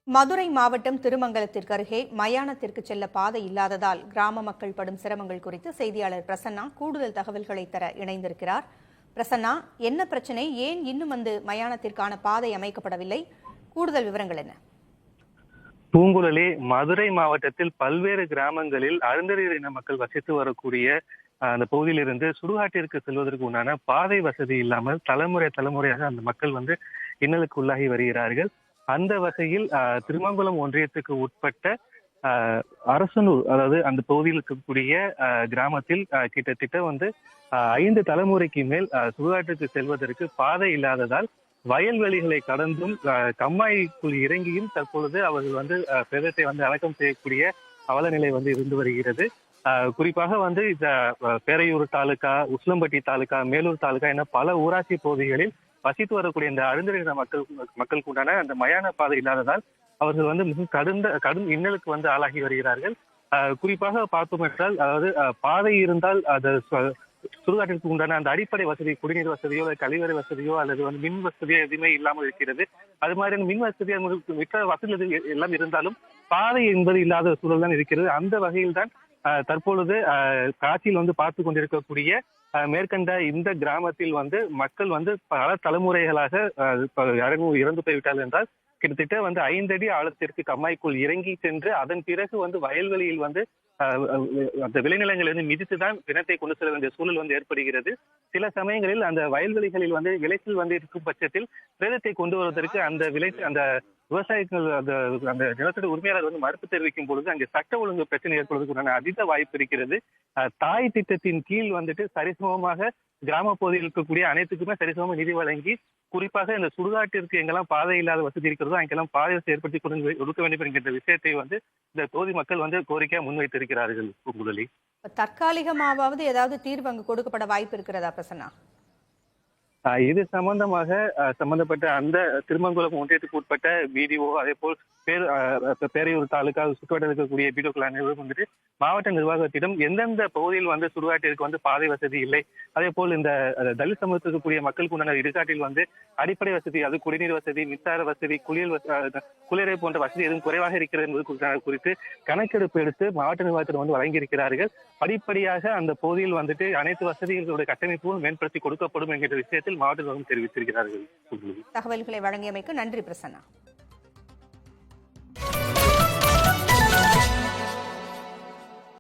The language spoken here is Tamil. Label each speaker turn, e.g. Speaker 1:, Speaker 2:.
Speaker 1: மதுரை மாவட்டம் திருமங்கலத்திற்கு அருகே மயானத்திற்கு செல்ல பாதை இல்லாததால் கிராம மக்கள் படும் சிரமங்கள் குறித்து செய்தியாளர் பிரசன்னா கூடுதல் தகவல்களை தர இணைந்திருக்கிறார். பிரசன்னா, என்ன பிரச்சனை? ஏன் இன்னும் மயானத்திற்கான பாதை அமைக்கப்படவில்லை? கூடுதல் விவரங்கள் என்ன?
Speaker 2: பூங்குழலி, மதுரை மாவட்டத்தில் பல்வேறு கிராமங்களில் அருந்ததியர் இன மக்கள் வசித்து வரக்கூடிய அந்த பகுதியிலிருந்து சுடுகாட்டிற்கு செல்வதற்கு உண்டான பாதை வசதி இல்லாமல் தலைமுறையாக அந்த மக்கள் இன்னலுக்கு உள்ளாகி வருகிறார்கள். அந்த வகையில் திருமங்கலம் ஒன்றியத்துக்கு உட்பட்ட அரசனூர், அதாவது அந்த பகுதியில் இருக்கக்கூடிய கிராமத்தில் கிட்டத்தட்ட 5 தலைமுறைக்கு மேல் சுடுகாட்டுக்கு செல்வதற்கு பாதை இல்லாததால் வயல்வெளிகளை கடந்தும் கம்மாய்க்குள் இறங்கியும் தற்பொழுது அவர்கள் பிரதத்தை அடக்கம் செய்யக்கூடிய அவலநிலை இருந்து வருகிறது. குறிப்பாக இந்த பேரையூர் தாலுகா, உஸ்லம்பட்டி தாலுகா, மேலூர் தாலுகா என பல ஊராட்சி பகுதிகளில் வசித்து வரக்கூடிய இந்த அருந்ததியர் மக்களுக்கு உண்டான அந்த மயான பாதை இல்லாததால் அவர்கள் மிக கடும் இன்னலுக்கு ஆளாகி வருகிறார்கள். குறிப்பாக பார்த்தோம் என்றால், அதாவது பாதை இருந்தால் அது சுடுகாட்டிற்கு உண்டான அந்த அடிப்படை வசதி, குடிநீர் வசதியோ அல்லது கழிவறை வசதியோ அல்லது மின் வசதியோ எதுவுமே இல்லாமல் இருக்கிறது. அது மாதிரியான மின் வசதி மிக்க வசதி எல்லாம் இருந்தாலும் பாதை என்பது இல்லாத சூழல் தான் இருக்கிறது. அந்த வகையில் தான் தற்பொழுது காட்சியில் பார்த்து கொண்டிருக்கக்கூடிய மேற்கண்ட இந்த கிராமத்தில் மக்கள் பல தலைமுறைகளாக இறந்து போய்விட்டார்கள் என்றால் கிட்டத்தட்ட 5 அடி ஆழத்திற்கு கம்மாய்க்குள் இறங்கி சென்று அதன் பிறகு வயல்வெளியில் அந்த விளைநிலங்களிலிருந்து மிதித்துதான் பிணத்தை கொண்டு செல்ல வேண்டிய சூழல் ஏற்படுகிறது. சில சமயங்களில் அந்த வயல்வெளிகளில் விளைச்சல் இருக்கும் பட்சத்தில் பிரேதத்தை கொண்டு வருவதற்கு அந்த விவசாயிகள் அந்த நிலத்தடி உரிமையாளர் மறுப்பு தெரிவிக்கும் பொழுது அங்கே சட்ட ஒழுங்கு பிரச்சனை ஏற்படுவதற்கான அதீத வாய்ப்பு இருக்கிறது. தாய் திட்டத்தின் கீழ் சரிசமமாக கிராம பகுதியில் இருக்கக்கூடிய அனைத்துக்குமே சரிசமமாக நிதி வழங்கி, குறிப்பாக இந்த சுடுகாட்டிற்கு எங்கெல்லாம் பாதை இல்லாத வசதி இருக்கிறதோ அங்கெல்லாம் பாதை வசதி ஏற்படுத்தி கொடுக்க வேண்டும் என்கின்ற விஷயத்தை இந்த தொகுதி மக்கள் கோரிக்கையா முன்வைத்திருக்கிறார்கள். பூங்குழலி,
Speaker 1: தற்காலிகமாவது ஏதாவது தீர்வு அங்கு கொடுக்கப்பட வாய்ப்பு இருக்கிறதா பிரசன்னா?
Speaker 2: இது சம்பந்தப்பட்ட அந்த திருமங்கலம் ஒன்றியத்துக்கு உட்பட்ட பிடிஓ, அதே போல் பேரையூர் தாலுகா சுற்றுவட்டார இருக்கக்கூடிய பிடிஓக்கள் அனைவரும் மாவட்ட நிர்வாகத்திடம் எந்தெந்த பகுதியில் சுடுகாட்டிற்கு பாதை வசதி இல்லை, அதே போல் இந்த தலித் சமூகத்தில் இருக்கக்கூடிய மக்களுக்கு உண்டான இடுகாட்டில் அடிப்படை வசதி, அது குடிநீர் வசதி, மின்சார வசதி, குளிரை போன்ற வசதி எதுவும் குறைவாக இருக்கிறது என்பது குறித்து கணக்கெடுப்பு எடுத்து மாவட்ட நிர்வாகத்திடம் வழங்கியிருக்கிறார்கள். படிப்படியாக அந்த பகுதியில் அனைத்து வசதிகளுடைய கட்டமைப்பும் மேம்படுத்தி கொடுக்கப்படும் என்கிற விஷயத்தில் மாவட்ட நிர்வாகம் தெரிவித்திருக்கிறார்கள்.
Speaker 1: தகவல்களை வழங்கியமைக்கு நன்றி பிரசன்னா.